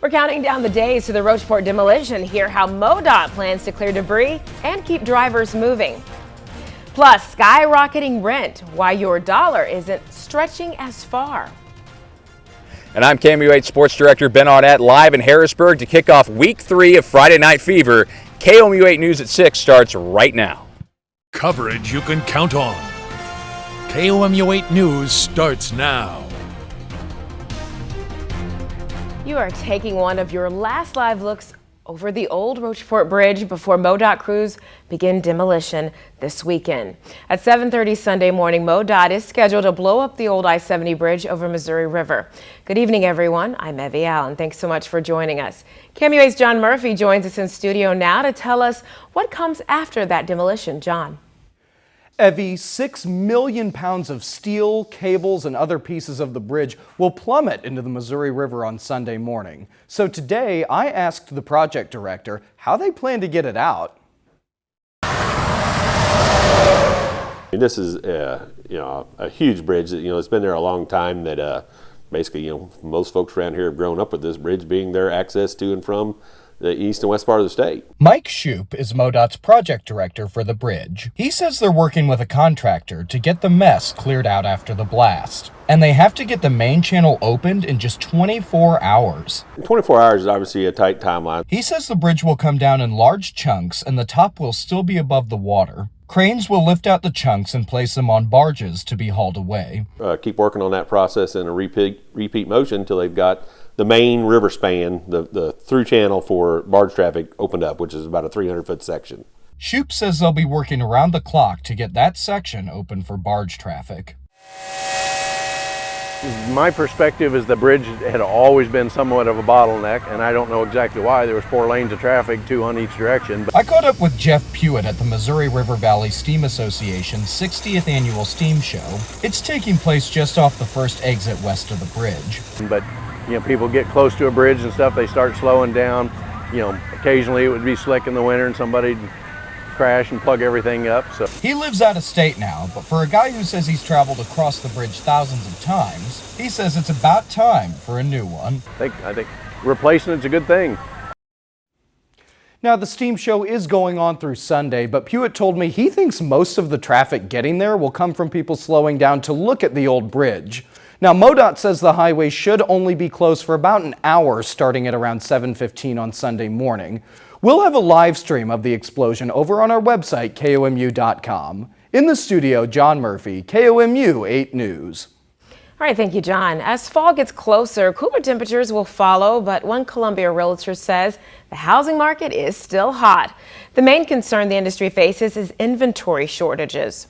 We're counting down the days to the Rocheport demolition. Hear how MoDOT plans to clear debris and keep drivers moving. Plus, skyrocketing rent, why your dollar isn't stretching as far. And I'm KOMU 8 Sports Director Ben Arnett, live in Harrisburg to kick off Week 3 of Friday Night Fever. KOMU 8 News at 6 starts right now. Coverage you can count on. KOMU 8 News starts now. You are taking one of your last live looks over the old Rocheport Bridge before MoDOT crews begin demolition this weekend. At 7:30 Sunday morning, MoDOT is scheduled to blow up the old I-70 bridge over Missouri River. Good evening, everyone. I'm Evie Allen. Thanks so much for joining us. KOMU 8's John Murphy joins us in studio now to tell us what comes after that demolition. John. Evie, 6 million pounds of steel, cables, and other pieces of the bridge will plummet into the Missouri River on Sunday morning. So today, I asked the project director how they plan to get it out. This is a huge bridge that, it's been there a long time that basically, most folks around here have grown up with this bridge being their access to and from the east and west part of the state. Mike Shoup is MoDOT's project director for the bridge. He says they're working with a contractor to get the mess cleared out after the blast. And they have to get the main channel opened in just 24 hours. 24 hours is obviously a tight timeline. He says the bridge will come down in large chunks and the top will still be above the water. Cranes will lift out the chunks and place them on barges to be hauled away. Keep working on that process in a repeat motion until they've got the main river span, the through channel for barge traffic opened up, which is about a 300-foot section. Shoup says they'll be working around the clock to get that section open for barge traffic. My perspective is the bridge had always been somewhat of a bottleneck, and I don't know exactly why. There was 4 lanes of traffic, 2 on each direction. I caught up with Jeff Pewitt at the Missouri River Valley Steam Association's 60th annual steam show. It's taking place just off the first exit west of the bridge. But people get close to a bridge and stuff, they start slowing down. Occasionally it would be slick in the winter and somebody'd crash and plug everything up. So he lives out of state now, but for a guy who says he's traveled across the bridge thousands of times, he says it's about time for a new one. I think replacing it's a good thing. Now, the steam show is going on through Sunday, but Pewitt told me he thinks most of the traffic getting there will come from people slowing down to look at the old bridge. Now, MoDOT says the highway should only be closed for about an hour starting at around 7:15 on Sunday morning. We'll have a live stream of the explosion over on our website, KOMU.com. In the studio, John Murphy, KOMU 8 News. All right, thank you, John. As fall gets closer, cooler temperatures will follow, but one Columbia realtor says the housing market is still hot. The main concern the industry faces is inventory shortages.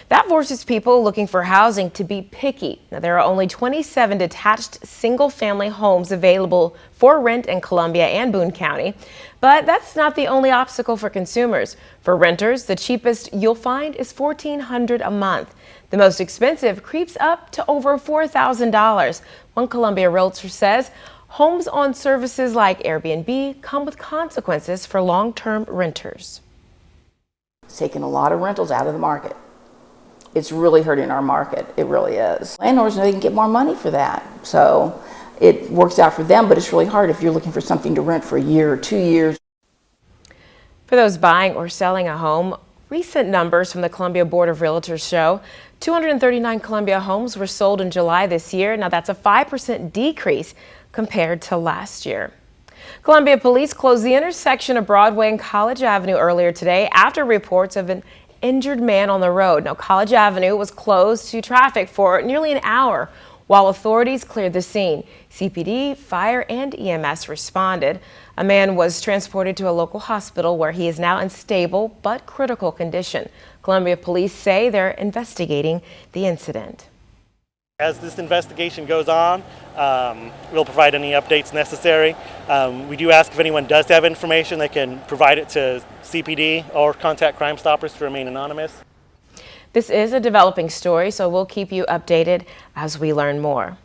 That forces people looking for housing to be picky. Now, there are only 27 detached single-family homes available for rent in Columbia and Boone County. But that's not the only obstacle for consumers. For renters, the cheapest you'll find is $1,400 a month. The most expensive creeps up to over $4,000. One Columbia realtor says homes on services like Airbnb come with consequences for long-term renters. It's taken a lot of rentals out of the market. It's really hurting our market. It really is. Landlords know they can get more money for that. So it works out for them, but it's really hard if you're looking for something to rent for a year or 2 years. For those buying or selling a home, recent numbers from the Columbia Board of Realtors show 239 Columbia homes were sold in July this year. Now that's a 5% decrease compared to last year. Columbia police closed the intersection of Broadway and College Avenue earlier today after reports of an injured man on the road. Now, College Avenue was closed to traffic for nearly an hour while authorities cleared the scene. CPD, fire, and EMS responded. A man was transported to a local hospital where he is now in stable but critical condition. Columbia police say they're investigating the incident. As this investigation goes on, we'll provide any updates necessary. We do ask if anyone does have information, they can provide it to CPD or contact Crime Stoppers to remain anonymous. This is a developing story, so we'll keep you updated as we learn more.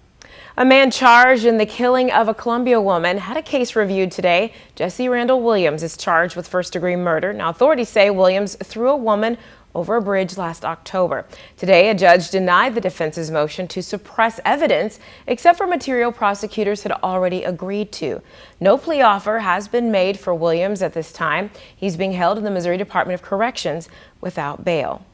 A man charged in the killing of a Columbia woman had a case reviewed today. Jesse Randall Williams is charged with first-degree murder. Now, authorities say Williams threw a woman over a bridge last October. Today, a judge denied the defense's motion to suppress evidence, except for material prosecutors had already agreed to. No plea offer has been made for Williams at this time. He's being held in the Missouri Department of Corrections without bail.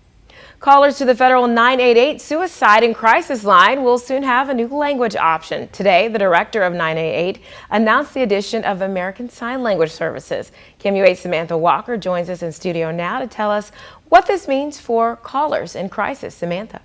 Callers to the federal 988 suicide and crisis line will soon have a new language option. Today, the director of 988 announced the addition of American Sign Language services. KOMU8's Samantha Walker joins us in studio now to tell us what this means for callers in crisis. Samantha.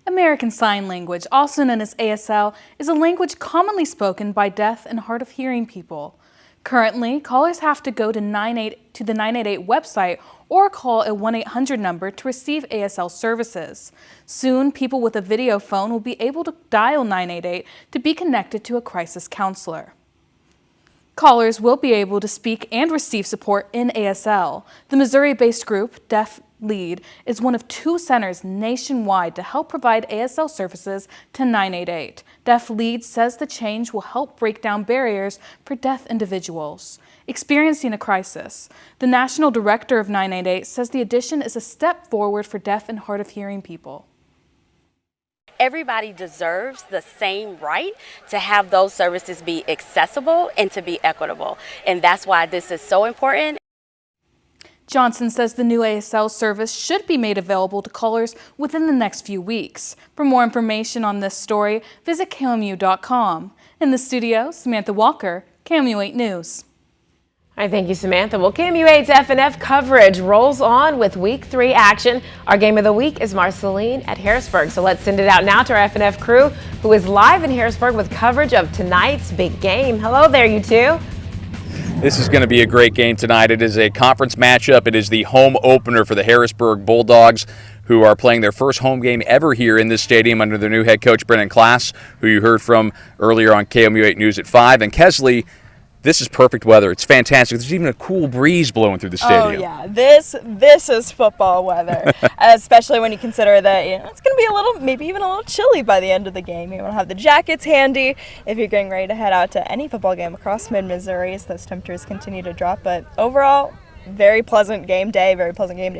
American Sign Language, also known as ASL, is a language commonly spoken by deaf and hard of hearing people. Currently, callers have to go to the 988 website or call a 1-800 number to receive ASL services. Soon, people with a video phone will be able to dial 988 to be connected to a crisis counselor. Callers will be able to speak and receive support in ASL. The Missouri-based group, Deaf Lead, is one of 2 centers nationwide to help provide ASL services to 988. Deaf Lead says the change will help break down barriers for deaf individuals experiencing a crisis. The national director of 988 says the addition is a step forward for deaf and hard of hearing people. Everybody deserves the same right to have those services be accessible and to be equitable. And that's why this is so important. Johnson says the new ASL service should be made available to callers within the next few weeks. For more information on this story, visit KOMU.com. In the studio, Samantha Walker, KOMU8 News. All right, thank you, Samantha. Well, KOMU8's F&F coverage rolls on with Week 3 action. Our game of the week is Marceline at Harrisburg. So let's send it out now to our F&F crew, who is live in Harrisburg with coverage of tonight's big game. Hello there, you two. This is going to be a great game tonight. It is a conference matchup. It is the home opener for the Harrisburg Bulldogs, who are playing their first home game ever here in this stadium under their new head coach, Brennan Klass, who you heard from earlier on KOMU8 News at 5. And Kesley, this is perfect weather. It's fantastic. There's even a cool breeze blowing through the stadium. Oh yeah, this is football weather, especially when you consider that it's going to be a little, maybe even a little chilly by the end of the game. You want to have the jackets handy if you're getting ready to head out to any football game across mid-Missouri as those temperatures continue to drop. But overall, very pleasant game day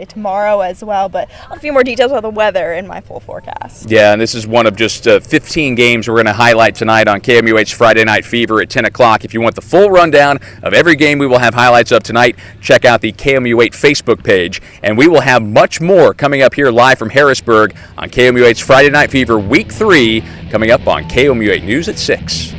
tomorrow as well, but a few more details about the weather in my full forecast. Yeah, and this is one of just 15 games we're going to highlight tonight on KOMU8's Friday Night Fever at 10 o'clock. If you want the full rundown of every game we will have highlights of tonight, check out the KOMU8 Facebook page, and we will have much more coming up here live from Harrisburg on KOMU8's Friday Night Fever Week 3 coming up on KOMU8 News at 6.